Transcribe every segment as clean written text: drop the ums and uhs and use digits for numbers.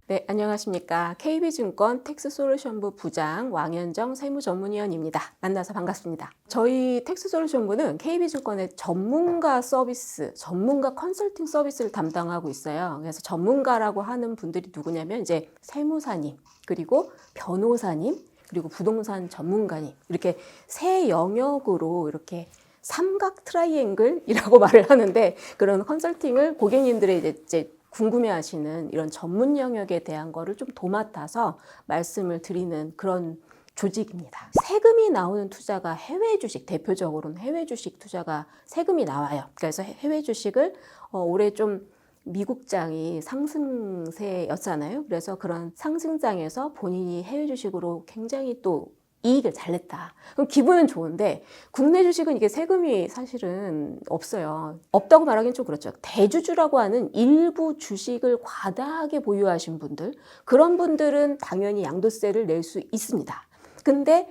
네, 안녕하십니까. KB증권 텍스솔루션부 부장 왕현정 세무전문위원입니다. 만나서 반갑습니다. 저희 텍스솔루션부는 KB증권의 전문가 서비스, 전문가 컨설팅 서비스를 담당하고 있어요. 그래서 전문가라고 하는 분들이 누구냐면 이제 세무사님, 그리고 변호사님, 그리고 부동산 전문가님, 이렇게 세 영역으로 이렇게 삼각 트라이앵글이라고 말을 하는데, 그런 컨설팅을 고객님들의 이제 궁금해하시는 이런 전문 영역에 대한 거를 좀 도맡아서 말씀을 드리는 그런 조직입니다. 세금이 나오는 투자가 해외 주식, 대표적으로는 해외 주식 투자가 세금이 나와요. 그래서 해외 주식을 올해 좀 미국장이 상승세였잖아요. 그래서 그런 상승장에서 본인이 해외 주식으로 굉장히 또 이익을 잘 냈다. 그럼 기분은 좋은데 국내 주식은 이게 세금이 사실은 없어요. 없다고 말하기는 좀 그렇죠. 대주주라고 하는 일부 주식을 과다하게 보유하신 분들, 그런 분들은 당연히 양도세를 낼 수 있습니다. 근데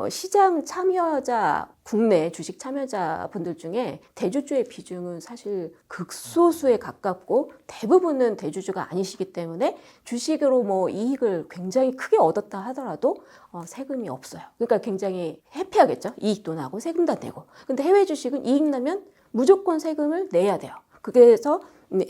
시장 참여자, 국내 주식 참여자 분들 중에 대주주의 비중은 사실 극소수에 가깝고 대부분은 대주주가 아니시기 때문에 주식으로 뭐 이익을 굉장히 크게 얻었다 하더라도 세금이 없어요. 그러니까 굉장히 해피하겠죠. 이익도 나고 세금도 내고. 근데 해외 주식은 이익 나면 무조건 세금을 내야 돼요. 그래서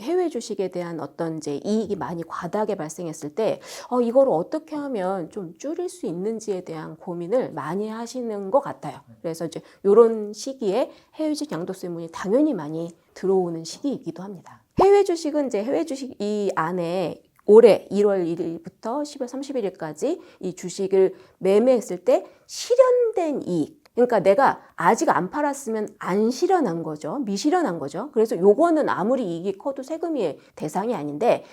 해외 주식에 대한 어떤 이제 이익이 많이 과다하게 발생했을 때 이걸 어떻게 하면 좀 줄일 수 있는지에 대한 고민을 많이 하시는 것 같아요. 그래서 이제 이런 시기에 해외 주식 양도세문이 당연히 많이 들어오는 시기이기도 합니다. 해외 주식은 이제 해외 주식 이 안에 올해 1월 1일부터 10월 31일까지 이 주식을 매매했을 때 실현된 이익, 그러니까 내가 아직 안 팔았으면 안 실현한 거죠. 미실현한 거죠. 그래서 요거는 아무리 이익이 커도 세금이 대상이 아닌데,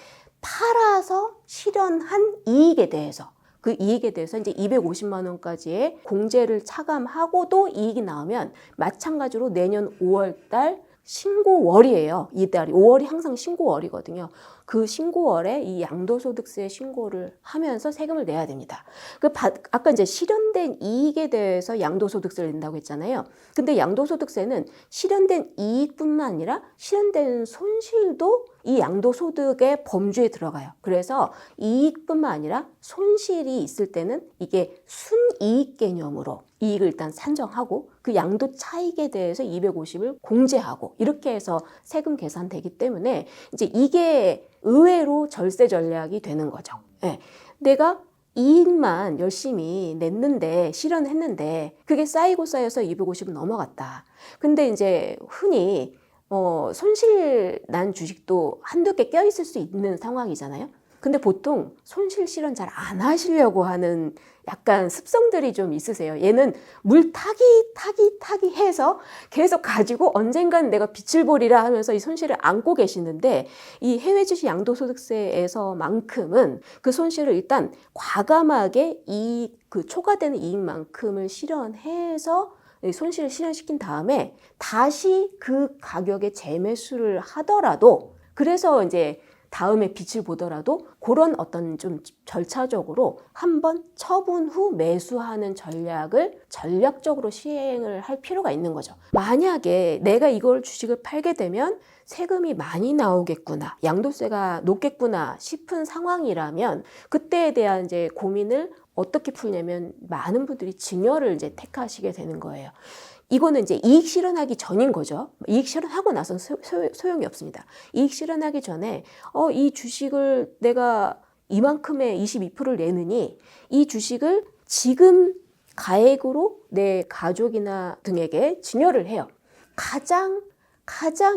팔아서 실현한 이익에 대해서, 그 이익에 대해서 이제 250만 원까지의 공제를 차감하고도 이익이 나오면 마찬가지로 내년 5월 달 신고월이에요. 이달이 5월이 항상 신고월이거든요. 그 신고월에 이 양도소득세 신고를 하면서 세금을 내야 됩니다. 아까 이제 실현된 이익에 대해서 양도소득세를 낸다고 했잖아요. 근데 양도소득세는 실현된 이익뿐만 아니라 실현된 손실도 이 양도소득의 범주에 들어가요. 그래서 이익뿐만 아니라 손실이 있을 때는 이게 순이익 개념으로 이익을 일단 산정하고 그 양도 차익에 대해서 250을 공제하고 이렇게 해서 세금 계산되기 때문에 이제 이게 의외로 절세 전략이 되는 거죠. 네. 내가 이익만 열심히 냈는데, 실현했는데, 그게 쌓이고 쌓여서 250은 넘어갔다. 근데 이제 흔히, 손실 난 주식도 한두 개 껴있을 수 있는 상황이잖아요. 근데 보통 손실 실현 잘 안 하시려고 하는 약간 습성들이 좀 있으세요. 얘는 물 타기 해서 계속 가지고 언젠간 내가 빛을 보리라 하면서 이 손실을 안고 계시는데, 이 해외 주식 양도소득세에서만큼은 그 손실을 일단 과감하게 그 초과되는 이익만큼을 실현해서 손실을 실현시킨 다음에 다시 그 가격에 재매수를 하더라도, 그래서 이제 다음에 빛을 보더라도 그런 어떤 좀 절차적으로 한번 처분 후 매수하는 전략을 전략적으로 시행을 할 필요가 있는 거죠. 만약에 내가 이걸 주식을 팔게 되면 세금이 많이 나오겠구나, 양도세가 높겠구나 싶은 상황이라면 그때에 대한 이제 고민을 어떻게 풀냐면 많은 분들이 증여를 이제 택하시게 되는 거예요. 이거는 이제 이익 실현하기 전인 거죠. 이익 실현하고 나서는 소용이 없습니다. 이익 실현하기 전에 이 주식을 내가 이만큼의 22%를 내느니 이 주식을 지금 가액으로 내 가족이나 등에게 증여를 해요. 가장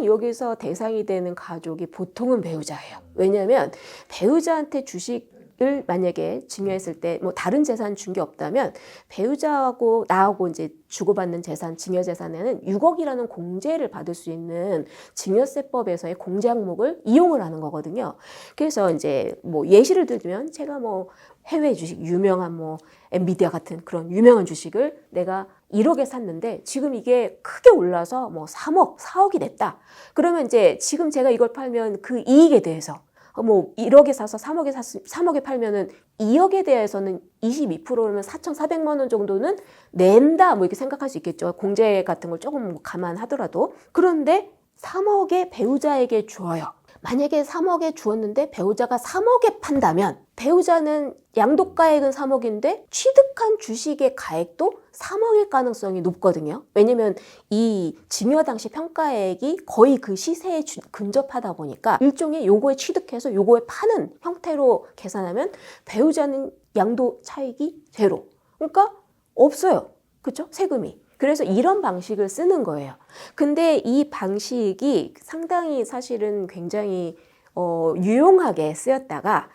여기서 대상이 되는 가족이 보통은 배우자예요. 왜냐하면 배우자한테 주식을 만약에 증여했을 때 뭐 다른 재산 준 게 없다면 배우자하고 나하고 이제 주고받는 재산, 증여 재산에는 6억이라는 공제를 받을 수 있는 증여세법에서의 공제 항목을 이용을 하는 거거든요. 그래서 이제 뭐 예시를 들면 제가 뭐 해외 주식 유명한 뭐 엔비디아 같은 그런 유명한 주식을 내가 1억에 샀는데 지금 이게 크게 올라서 뭐 3억, 4억이 됐다. 그러면 이제 지금 제가 이걸 팔면 그 이익에 대해서 뭐 1억에 사서 3억에 팔면은 2억에 대해서는 22%면 4,400만 원 정도는 낸다, 뭐 이렇게 생각할 수 있겠죠. 공제 같은 걸 조금 감안하더라도. 그런데 3억에 배우자에게 줘요. 만약에 3억에 주었는데 배우자가 3억에 판다면 배우자는 양도가액은 3억인데 취득한 주식의 가액도 3억일 가능성이 높거든요. 왜냐면 이 증여 당시 평가액이 거의 그 시세에 근접하다 보니까 일종의 요거에 취득해서 요거에 파는 형태로 계산하면 배우자는 양도 차익이 제로. 그러니까 없어요. 그렇죠? 세금이. 그래서 이런 방식을 쓰는 거예요. 근데 이 방식이 상당히 사실은 굉장히 유용하게 쓰였다가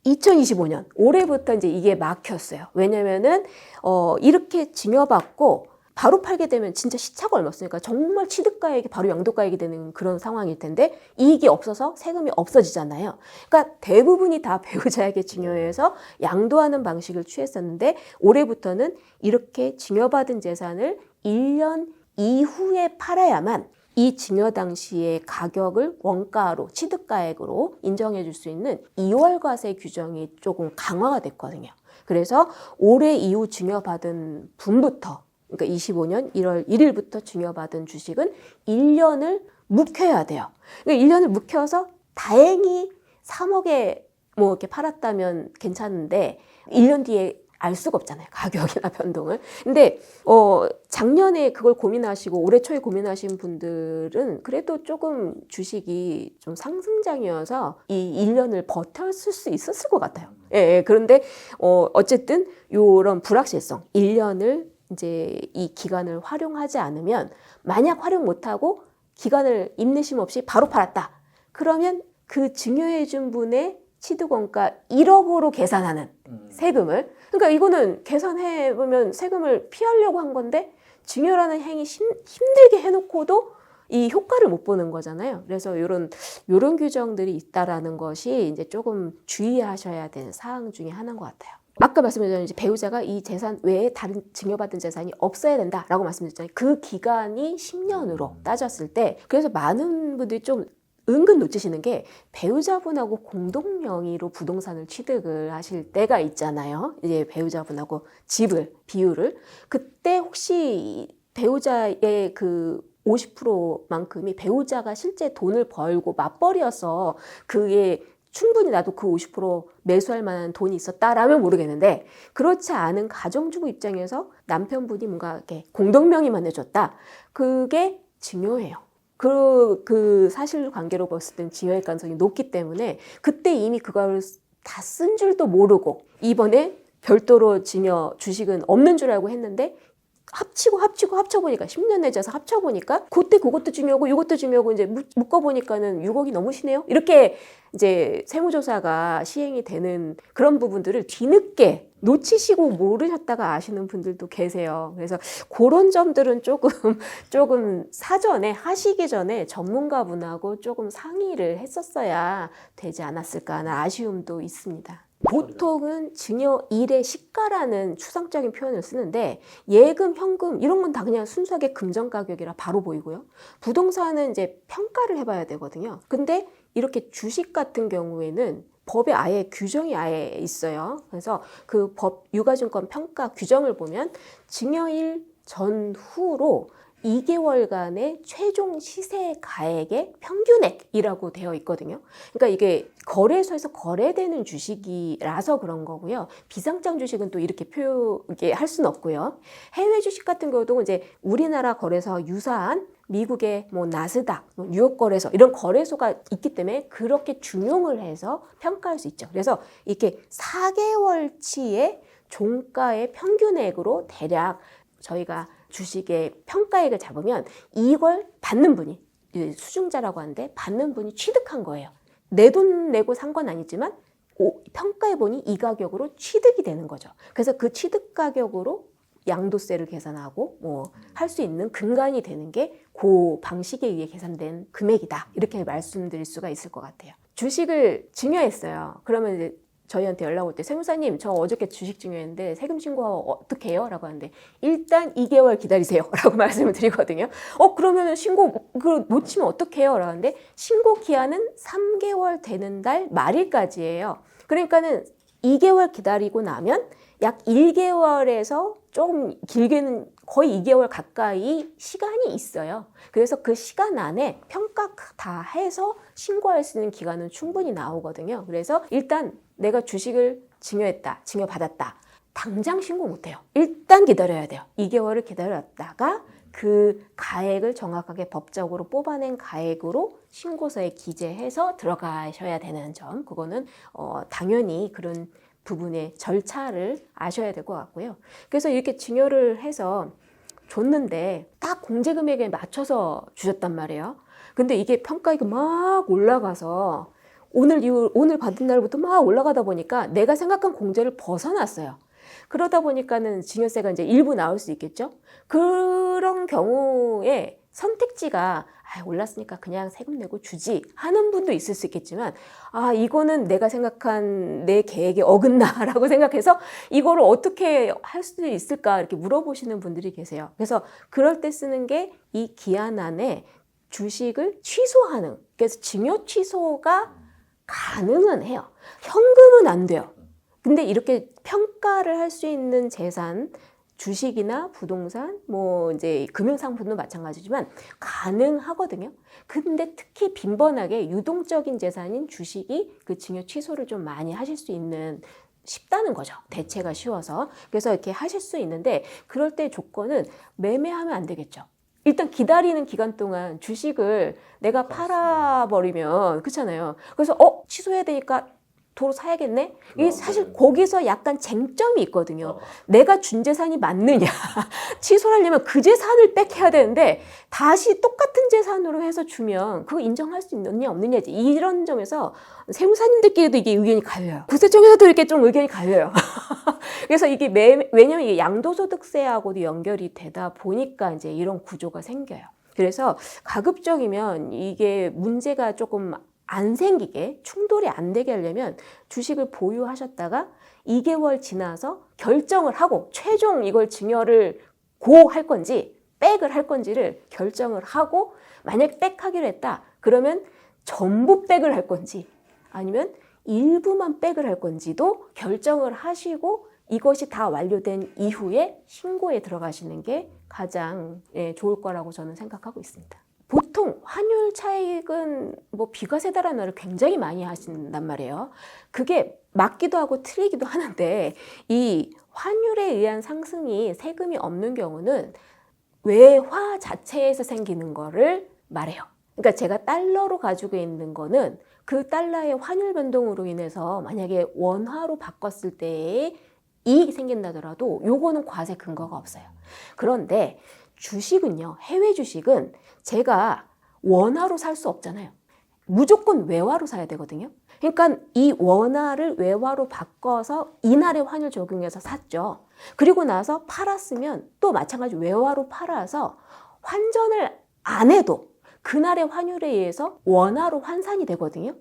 2025년 올해부터 이제 이게 막혔어요. 왜냐면은 이렇게 증여받고 바로 팔게 되면 진짜 시차가 얼마 없으니까 정말 취득가액이 바로 양도가액이 되는 그런 상황일 텐데 이익이 없어서 세금이 없어지잖아요. 그러니까 대부분이 다 배우자에게 증여해서 양도하는 방식을 취했었는데 올해부터는 이렇게 증여받은 재산을 1년 이후에 팔아야만 이 증여 당시의 가격을 원가로 취득가액으로 인정해 줄 수 있는 2월과세 규정이 조금 강화가 됐거든요. 그래서 올해 이후 증여받은 분부터 그러니까 25년 1월 1일부터 증여받은 주식은 1년을 묵혀야 돼요. 그러니까 1년을 묵혀서 다행히 3억에 뭐 이렇게 팔았다면 괜찮은데 1년 뒤에 알 수가 없잖아요. 가격이나 변동을. 근데 작년에 그걸 고민하시고 올해 초에 고민하신 분들은 그래도 조금 주식이 좀 상승장이어서 이 1년을 버텼을 수 있었을 것 같아요. 예, 그런데 어쨌든 요런 불확실성 1년을 이제 이 기간을 활용하지 않으면 만약 활용 못하고 기간을 인내심 없이 바로 팔았다. 그러면 그 증여해 준 분의 취득원가 1억으로 계산하는 세금을 그러니까 이거는 계산해 보면 세금을 피하려고 한 건데 증여라는 행위 힘들게 해놓고도 이 효과를 못 보는 거잖아요. 그래서 이런 규정들이 있다라는 것이 이제 조금 주의하셔야 되는 사항 중에 하나인 것 같아요. 아까 말씀드렸잖아요. 이제 배우자가 이 재산 외에 다른 증여받은 재산이 없어야 된다라고 말씀드렸잖아요. 그 기간이 10년으로 따졌을 때 그래서 많은 분들이 좀 은근 놓치시는 게 배우자분하고 공동 명의로 부동산을 취득을 하실 때가 있잖아요. 이제 배우자분하고 집을 비율을 그때 혹시 배우자의 그 50%만큼이 배우자가 실제 돈을 벌고 맞벌이여서 그게 충분히 나도 그 50% 매수할 만한 돈이 있었다라면 모르겠는데 그렇지 않은 가정주부 입장에서 남편분이 뭔가 이렇게 공동명의만 해줬다. 그게 증여예요. 그 사실관계로 봤을 땐 증여일 가능성이 높기 때문에 그때 이미 그걸 다 쓴 줄도 모르고 이번에 별도로 증여 주식은 없는 줄 알고 했는데 합쳐보니까 10년 내져서 합쳐보니까 그때 그것도 중요하고 이것도 중요하고 이제 묶어보니까는 6억이 넘으시네요. 이렇게 이제 세무조사가 시행이 되는 그런 부분들을 뒤늦게 놓치시고 모르셨다가 아시는 분들도 계세요. 그래서 그런 점들은 조금 사전에 하시기 전에 전문가분하고 조금 상의를 했었어야 되지 않았을까 하는 아쉬움도 있습니다. 보통은 증여일의 시가라는 추상적인 표현을 쓰는데 예금, 현금 이런 건 다 그냥 순수하게 금전 가격이라 바로 보이고요. 부동산은 이제 평가를 해봐야 되거든요. 근데 이렇게 주식 같은 경우에는 법에 아예 규정이 아예 있어요. 그래서 그 법 유가증권 평가 규정을 보면 증여일 전후로 2개월간의 최종 시세 가액의 평균액이라고 되어 있거든요. 그러니까 이게 거래소에서 거래되는 주식이라서 그런 거고요. 비상장 주식은 또 이렇게 할 수는 없고요. 해외 주식 같은 경우도 이제 우리나라 거래소와 유사한 미국의 뭐 나스닥, 뉴욕 거래소 이런 거래소가 있기 때문에 그렇게 준용을 해서 평가할 수 있죠. 그래서 이렇게 4개월치의 종가의 평균액으로 대략 저희가 주식의 평가액을 잡으면 이걸 받는 분이 수중자라고 하는데 받는 분이 취득한 거예요. 내 돈 내고 산 건 아니지만 평가해보니 이 가격으로 취득이 되는 거죠. 그래서 그 취득 가격으로 양도세를 계산하고 뭐 할 수 있는 근간이 되는 게 그 방식에 의해 계산된 금액이다. 이렇게 말씀드릴 수가 있을 것 같아요. 주식을 증여했어요. 그러면 이제 저희한테 연락 올 때 세무사님 저 어저께 주식 증여했는데 세금 신고 어떻게 해요? 라고 하는데 일단 2개월 기다리세요 라고 말씀을 드리거든요. 그러면 신고 놓치면 어떻게 해요? 라고 하는데 신고 기한은 3개월 되는 달 말일까지예요. 그러니까는 2개월 기다리고 나면 약 1개월에서 조금 길게는 거의 2개월 가까이 시간이 있어요. 그래서 그 시간 안에 평가 다 해서 신고할 수 있는 기간은 충분히 나오거든요. 그래서 일단 내가 주식을 증여했다, 증여받았다. 당장 신고 못해요. 일단 기다려야 돼요. 2개월을 기다렸다가 그 가액을 정확하게 법적으로 뽑아낸 가액으로 신고서에 기재해서 들어가셔야 되는 점, 그거는 당연히 그런 부분의 절차를 아셔야 될 것 같고요. 그래서 이렇게 증여를 해서 줬는데 딱 공제 금액에 맞춰서 주셨단 말이에요. 근데 이게 평가액이 막 올라가서 오늘 받은 날부터 막 올라가다 보니까 내가 생각한 공제를 벗어났어요. 그러다 보니까는 증여세가 이제 일부 나올 수 있겠죠. 그런 경우에 선택지가 올랐으니까 그냥 세금 내고 주지 하는 분도 있을 수 있겠지만, 이거는 내가 생각한 내 계획에 어긋나라고 생각해서 이거를 어떻게 할 수 있을까 이렇게 물어보시는 분들이 계세요. 그래서 그럴 때 쓰는 게 이 기한 안에 주식을 취소하는, 그래서 증여 취소가 가능은 해요. 현금은 안 돼요. 근데 이렇게 평가를 할 수 있는 재산, 주식이나 부동산, 이제 금융상품도 마찬가지지만 가능하거든요. 근데 특히 빈번하게 유동적인 재산인 주식이 그 증여 취소를 좀 많이 하실 수 있는, 쉽다는 거죠. 대체가 쉬워서. 그래서 이렇게 하실 수 있는데, 그럴 때 조건은 매매하면 안 되겠죠. 일단 기다리는 기간 동안 주식을 내가 팔아버리면, 그렇잖아요. 그래서 취소해야 되니까 도로 사야겠네? 이게 사실 거기서 약간 쟁점이 있거든요. 내가 준 재산이 맞느냐. 취소를 하려면 그 재산을 뺏겨야 되는데 다시 똑같은 재산으로 해서 주면 그거 인정할 수 있느냐 없느냐, 이런 점에서 세무사님들끼리도 이게 의견이 갈려요. 국세청에서도 이렇게 좀 의견이 갈려요. 그래서 이게 왜냐면 이게 양도소득세하고도 연결이 되다 보니까 이제 이런 구조가 생겨요. 그래서 가급적이면 이게 문제가 조금 안 생기게, 충돌이 안 되게 하려면 주식을 보유하셨다가 2개월 지나서 결정을 하고, 최종 이걸 증여를 할 건지 백을 할 건지를 결정을 하고, 만약 백하기로 했다 그러면 전부 백을 할 건지 아니면 일부만 백을 할 건지도 결정을 하시고, 이것이 다 완료된 이후에 신고에 들어가시는 게 가장 좋을 거라고 저는 생각하고 있습니다. 보통 환율 차익은 비과세다라는 말을 굉장히 많이 하신단 말이에요. 그게 맞기도 하고 틀리기도 하는데, 이 환율에 의한 상승이 세금이 없는 경우는 외화 자체에서 생기는 거를 말해요. 그러니까 제가 달러로 가지고 있는 거는 그 달러의 환율 변동으로 인해서 만약에 원화로 바꿨을 때에 이익이 생긴다더라도 요거는 과세 근거가 없어요. 그런데 주식은요, 해외 주식은 제가 원화로 살 수 없잖아요. 무조건 외화로 사야 되거든요. 그러니까 이 원화를 외화로 바꿔서 이날의 환율 적용해서 샀죠. 그리고 나서 팔았으면 또 마찬가지 외화로 팔아서 환전을 안 해도 그날의 환율에 의해서 원화로 환산이 되거든요.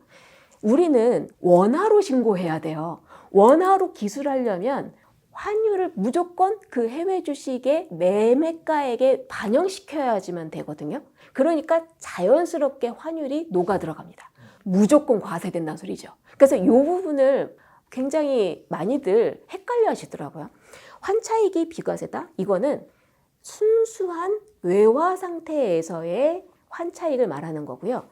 우리는 원화로 신고해야 돼요. 원화로 기술하려면 환율을 무조건 그 해외 주식의 매매가액에 반영시켜야지만 되거든요. 그러니까 자연스럽게 환율이 녹아 들어갑니다. 무조건 과세된다는 소리죠. 그래서 이 부분을 굉장히 많이들 헷갈려 하시더라고요. 환차익이 비과세다? 이거는 순수한 외화 상태에서의 환차익을 말하는 거고요.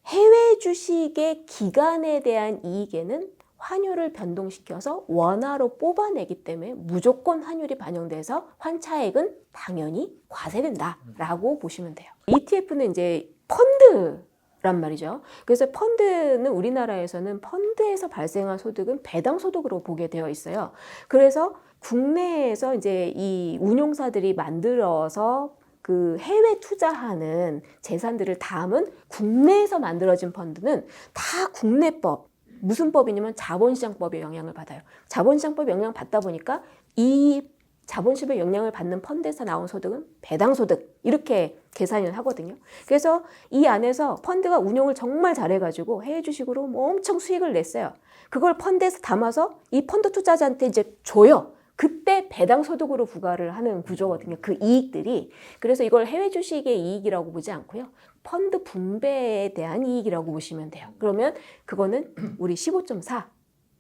해외 주식의 기간에 대한 이익에는 환율을 변동시켜서 원화로 뽑아내기 때문에 무조건 환율이 반영돼서 환차액은 당연히 과세된다라고 보시면 돼요. ETF는 이제 펀드란 말이죠. 그래서 펀드는 우리나라에서는 펀드에서 발생한 소득은 배당 소득으로 보게 되어 있어요. 그래서 국내에서 이제 이 운용사들이 만들어서 그 해외 투자하는 재산들을 담은 국내에서 만들어진 펀드는 다 국내법, 무슨 법이냐면 자본시장법의 영향을 받아요. 자본시장법의 영향을 받다 보니까 이 자본시장의 영향을 받는 펀드에서 나온 소득은 배당소득, 이렇게 계산을 하거든요. 그래서 이 안에서 펀드가 운용을 정말 잘해가지고 해외 주식으로 엄청 수익을 냈어요. 그걸 펀드에서 담아서 이 펀드 투자자한테 이제 줘요. 그때 배당소득으로 부과를 하는 구조거든요. 그 이익들이. 그래서 이걸 해외 주식의 이익이라고 보지 않고요. 펀드 분배에 대한 이익이라고 보시면 돼요. 그러면 그거는 우리 15.4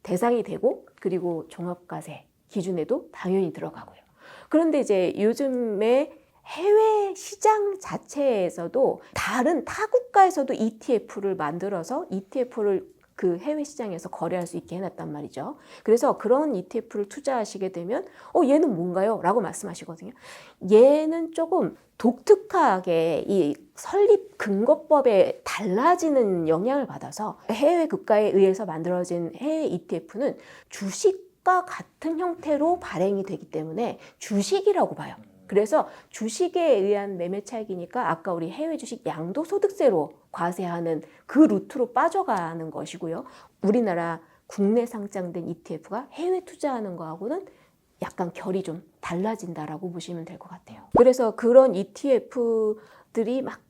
대상이 되고, 그리고 종합과세 기준에도 당연히 들어가고요. 그런데 이제 요즘에 해외 시장 자체에서도 다른 타 국가에서도 ETF를 만들어서 ETF를 그 해외 시장에서 거래할 수 있게 해놨단 말이죠. 그래서 그런 ETF를 투자하시게 되면 얘는 뭔가요? 라고 말씀하시거든요. 얘는 조금 독특하게 이 설립 근거법에 달라지는 영향을 받아서 해외 국가에 의해서 만들어진 해외 ETF는 주식과 같은 형태로 발행이 되기 때문에 주식이라고 봐요. 그래서 주식에 의한 매매 차익이니까 아까 우리 해외 주식 양도소득세로 과세하는 그 루트로 빠져가는 것이고요. 우리나라 국내 상장된 ETF가 해외 투자하는 거하고는 약간 결이 좀 달라진다라고 보시면 될 것 같아요. 그래서 그런 ETF들이 막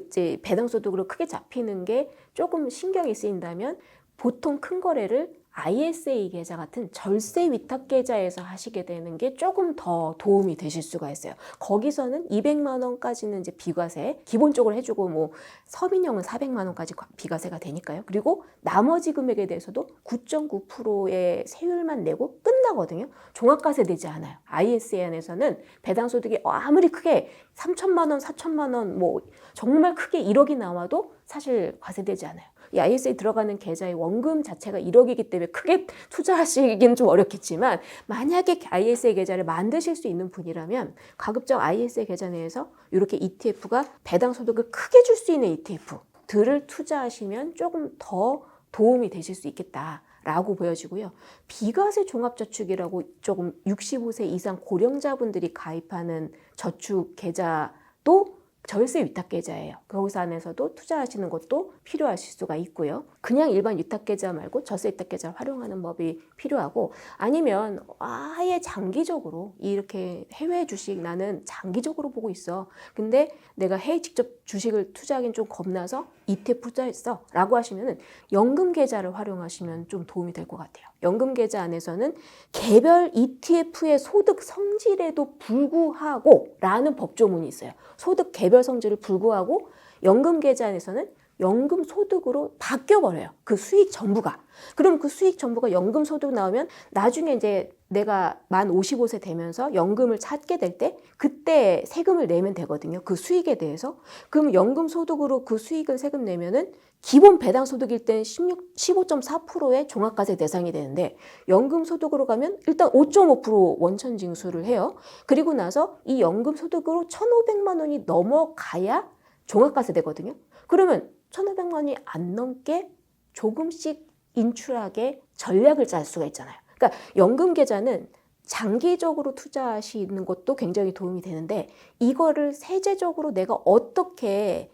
이제 배당소득으로 크게 잡히는 게 조금 신경이 쓰인다면 보통 큰 거래를 ISA 계좌 같은 절세 위탁 계좌에서 하시게 되는 게 조금 더 도움이 되실 수가 있어요. 거기서는 200만 원까지는 이제 비과세 기본적으로 해주고 뭐 서민형은 400만 원까지 비과세가 되니까요. 그리고 나머지 금액에 대해서도 9.9%의 세율만 내고 끝나거든요. 종합과세 되지 않아요. ISA 안에서는 배당소득이 아무리 크게 3천만 원, 4천만 원 뭐 정말 크게 1억이 나와도 사실 과세되지 않아요. 이 ISA에 들어가는 계좌의 원금 자체가 1억이기 때문에 크게 투자하시기는 좀 어렵겠지만 만약에 ISA 계좌를 만드실 수 있는 분이라면 가급적 ISA 계좌 내에서 이렇게 ETF가 배당 소득을 크게 줄 수 있는 ETF들을 투자하시면 조금 더 도움이 되실 수 있겠다라고 보여지고요. 비과세 종합저축이라고 조금 65세 이상 고령자분들이 가입하는 저축 계좌도 절세 위탁계좌예요. 거기서 안에서도 투자하시는 것도 필요하실 수가 있고요. 그냥 일반 위탁계좌 말고 절세 위탁계좌를 활용하는 법이 필요하고 아니면 아예 장기적으로 이렇게 해외 주식 나는 장기적으로 보고 있어. 근데 내가 해외 직접 주식을 투자하기는 좀 겁나서 ETF 투자했어 라고 하시면은 연금계좌를 활용하시면 좀 도움이 될 것 같아요. 연금계좌 안에서는 개별 ETF의 소득 성질에도 불구하고 라는 법조문이 있어요. 소득 개별 성질을 불구하고 연금계좌 안에서는 연금 소득으로 바뀌어버려요. 그 수익 전부가. 그럼 그 수익 전부가 연금 소득 나오면 나중에 이제 내가 만 55세 되면서 연금을 찾게 될 때 그때 세금을 내면 되거든요. 그 수익에 대해서. 그럼 연금 소득으로 그 수익을 세금 내면은 기본 배당 소득일 때는 15.4%의 종합과세 대상이 되는데 연금 소득으로 가면 일단 5.5% 원천 징수를 해요. 그리고 나서 이 연금 소득으로 1,500만 원이 넘어가야 종합과세 되거든요. 그러면 1,500만 원이 안 넘게 조금씩 인출하게 전략을 짤 수가 있잖아요. 그러니까 연금 계좌는 장기적으로 투자하시는 것도 굉장히 도움이 되는데 이거를 세제적으로 내가 어떻게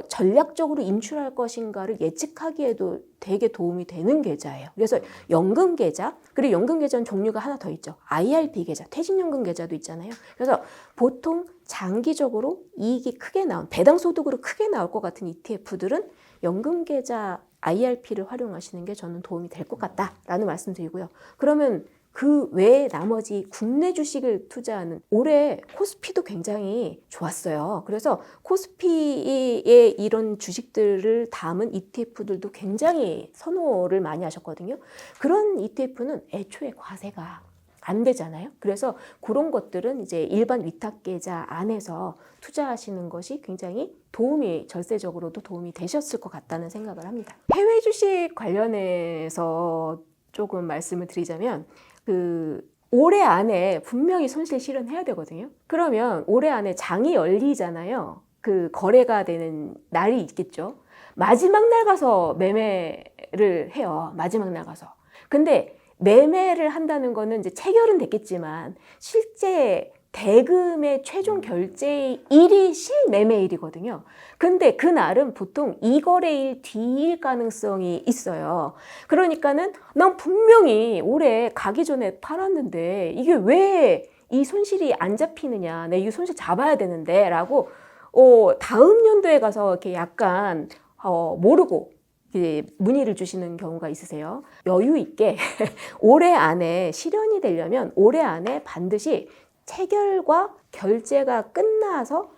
전략적으로 인출할 것인가를 예측하기에도 되게 도움이 되는 계좌예요. 그래서 연금 계좌, 그리고 연금 계좌는 종류가 하나 더 있죠. IRP 계좌, 퇴직연금 계좌도 있잖아요. 그래서 보통 장기적으로 이익이 크게 나온, 배당소득으로 크게 나올 것 같은 ETF들은 연금 계좌 IRP를 활용하시는 게 저는 도움이 될 것 같다라는 말씀 드리고요. 그러면 그 외에 나머지 국내 주식을 투자하는 올해 코스피도 굉장히 좋았어요. 그래서 코스피의 이런 주식들을 담은 ETF들도 굉장히 선호를 많이 하셨거든요. 그런 ETF는 애초에 과세가 안 되잖아요. 그래서 그런 것들은 이제 일반 위탁계좌 안에서 투자하시는 것이 굉장히 절세적으로도 도움이 되셨을 것 같다는 생각을 합니다. 해외 주식 관련해서 조금 말씀을 드리자면 올해 안에 분명히 손실 실현해야 되거든요. 그러면 올해 안에 장이 열리잖아요. 그 거래가 되는 날이 있겠죠. 마지막 날 가서 매매를 해요. 마지막 날 가서. 근데 매매를 한다는 거는 이제 체결은 됐겠지만 실제 대금의 최종 결제일이 실매매일이거든요. 근데 그날은 보통 이거래일 뒤일 가능성이 있어요. 그러니까는 난 분명히 올해 가기 전에 팔았는데 이게 왜 이 손실이 안 잡히느냐. 내가 이 손실 잡아야 되는데 라고 다음 연도에 가서 이렇게 약간 모르고 문의를 주시는 경우가 있으세요. 여유 있게 올해 안에 실현이 되려면 올해 안에 반드시 체결과 결제가 끝나서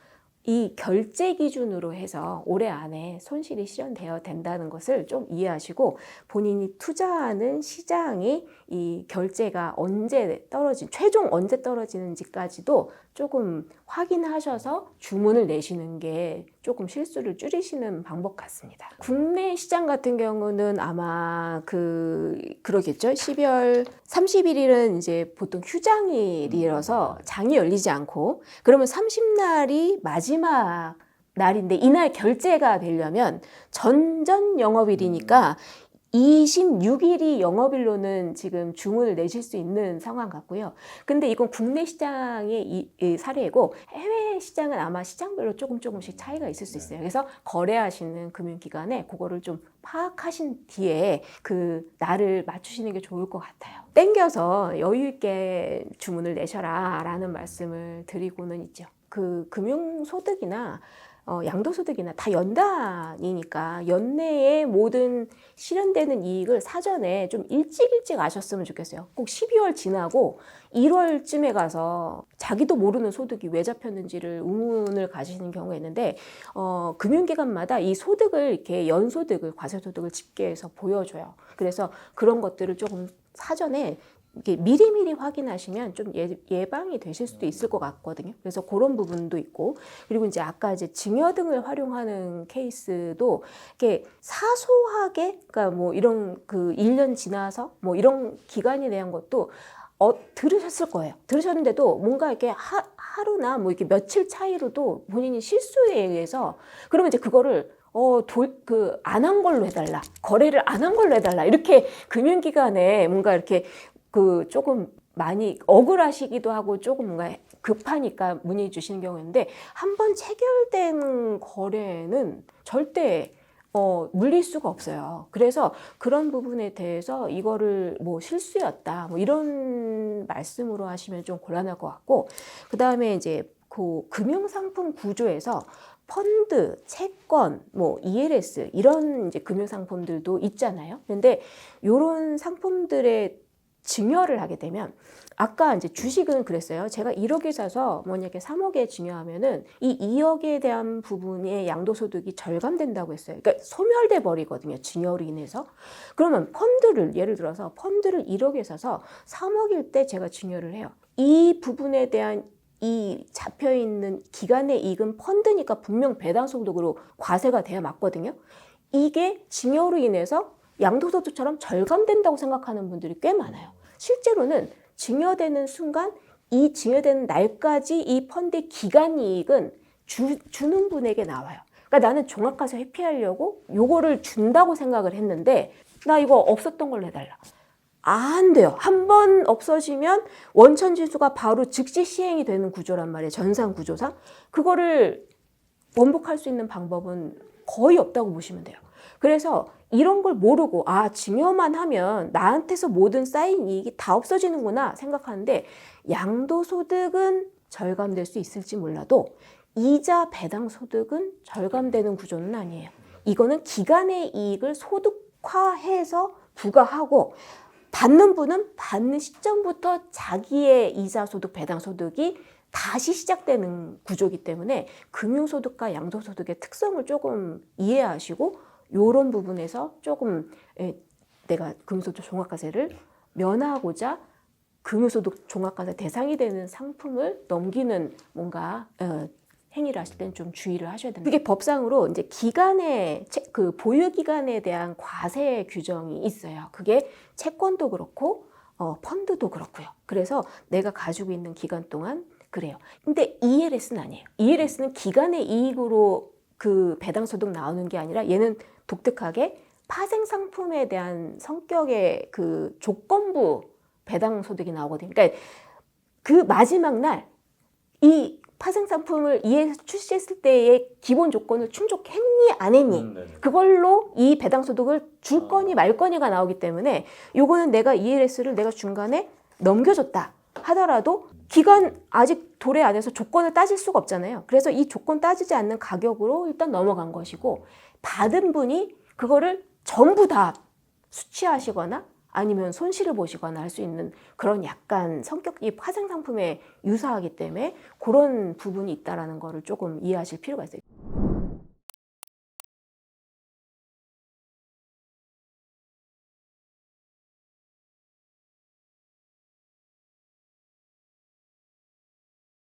이 결제 기준으로 해서 올해 안에 손실이 실현되어야 된다는 것을 좀 이해하시고 본인이 투자하는 시장이 이 결제가 최종 언제 떨어지는지까지도 조금 확인하셔서 주문을 내시는 게 조금 실수를 줄이시는 방법 같습니다. 국내 시장 같은 경우는 아마 그러겠죠. 12월 31일은 이제 보통 휴장일이라서 장이 열리지 않고, 그러면 30날이 마지막 날인데 이날 결제가 되려면 전전 영업일이니까 26일이 영업일로는 지금 주문을 내실 수 있는 상황 같고요. 근데 이건 국내 시장의 이 사례이고, 해외 시장은 아마 시장별로 조금씩 차이가 있을 수 있어요. 그래서 거래하시는 금융기관에 그거를 좀 파악하신 뒤에 그 날을 맞추시는 게 좋을 것 같아요. 땡겨서 여유 있게 주문을 내셔라 라는 말씀을 드리고는 있죠. 그 금융소득이나 양도소득이나 다 연단이니까 연내에 모든 실현되는 이익을 사전에 좀 일찍 아셨으면 좋겠어요. 꼭 12월 지나고 1월쯤에 가서 자기도 모르는 소득이 왜 잡혔는지를 의문을 가지시는 경우가 있는데, 금융기관마다 이 소득을 이렇게 연소득을, 과세소득을 집계해서 보여줘요. 그래서 그런 것들을 조금 사전에 이게 미리미리 확인하시면 좀 예방이 되실 수도 있을 것 같거든요. 그래서 그런 부분도 있고, 그리고 이제 아까 이제 증여 등을 활용하는 케이스도 이렇게 사소하게, 그러니까 뭐 이런 그 1년 지나서 뭐 이런 기간에 대한 것도 들으셨을 거예요. 들으셨는데도 뭔가 이렇게 하루나 뭐 이렇게 며칠 차이로도 본인이 실수에 의해서, 그러면 이제 그거를 안 한 걸로 해달라, 거래를 안 한 걸로 해달라, 이렇게 금융기관에 뭔가 이렇게 조금 많이 억울하시기도 하고 조금 뭔가 급하니까 문의 주시는 경우인데, 한번 체결된 거래는 절대 물릴 수가 없어요. 그래서 그런 부분에 대해서 이거를 뭐 실수였다, 뭐 이런 말씀으로 하시면 좀 곤란할 것 같고, 그 다음에 이제 그 금융상품 구조에서 펀드, 채권, 뭐 ELS 이런 이제 금융상품들도 있잖아요. 근데 이런 상품들의 증여를 하게 되면, 아까 이제 주식은 그랬어요. 제가 1억에 사서 만약에 3억에 증여하면은 이 2억에 대한 부분의 양도소득이 절감된다고 했어요. 그러니까 소멸돼 버리거든요, 증여로 인해서. 그러면 예를 들어서 펀드를 1억에 사서 3억일 때 제가 증여를 해요. 이 부분에 대한 이 잡혀있는 기간의 이익은 펀드니까 분명 배당소득으로 과세가 돼야 맞거든요. 이게 증여로 인해서 양도소득처럼 절감된다고 생각하는 분들이 꽤 많아요. 실제로는 증여되는 순간, 이 증여되는 날까지 이 펀드의 기간 이익은 주는 분에게 나와요. 그러니까 나는 종합과세 회피하려고 요거를 준다고 생각을 했는데, 나 이거 없었던 걸로 해달라. 안 돼요. 한번 없어지면 원천징수가 바로 즉시 시행이 되는 구조란 말이에요. 전산 구조상. 그거를 원복할 수 있는 방법은 거의 없다고 보시면 돼요. 그래서 이런 걸 모르고 증여만 하면 나한테서 모든 쌓인 이익이 다 없어지는구나 생각하는데, 양도소득은 절감될 수 있을지 몰라도 이자 배당소득은 절감되는 구조는 아니에요. 이거는 기간의 이익을 소득화해서 부과하고, 받는 분은 받는 시점부터 자기의 이자소득, 배당소득이 다시 시작되는 구조이기 때문에 금융소득과 양도소득의 특성을 조금 이해하시고, 이런 부분에서 조금 내가 금융소득 종합과세를 면하고자 금융소득 종합과세 대상이 되는 상품을 넘기는 뭔가 행위를 하실 때는 좀 주의를 하셔야 됩니다. 그게 법상으로 이제 기간의 그 보유 기간에 대한 과세 규정이 있어요. 그게 채권도 그렇고 펀드도 그렇고요. 그래서 내가 가지고 있는 기간 동안 그래요. 근데 ELS는 아니에요. ELS는 기간의 이익으로 그 배당소득 나오는 게 아니라, 얘는 독특하게 파생상품에 대한 성격의 그 조건부 배당소득이 나오거든요. 그러니까 그 마지막 날 이 파생상품을 ELS 출시했을 때의 기본 조건을 충족했니 안 했니, 그걸로 이 배당소득을 줄 거니 말 거니가 나오기 때문에, 요거는 내가 ELS를 내가 중간에 넘겨줬다 하더라도 기간 아직 도래 안 해서 조건을 따질 수가 없잖아요. 그래서 이 조건 따지지 않는 가격으로 일단 넘어간 것이고, 받은 분이 그거를 전부 다 수취하시거나 아니면 손실을 보시거나 할 수 있는 그런 약간 성격이 파생 상품에 유사하기 때문에 그런 부분이 있다라는 거를 조금 이해하실 필요가 있어요.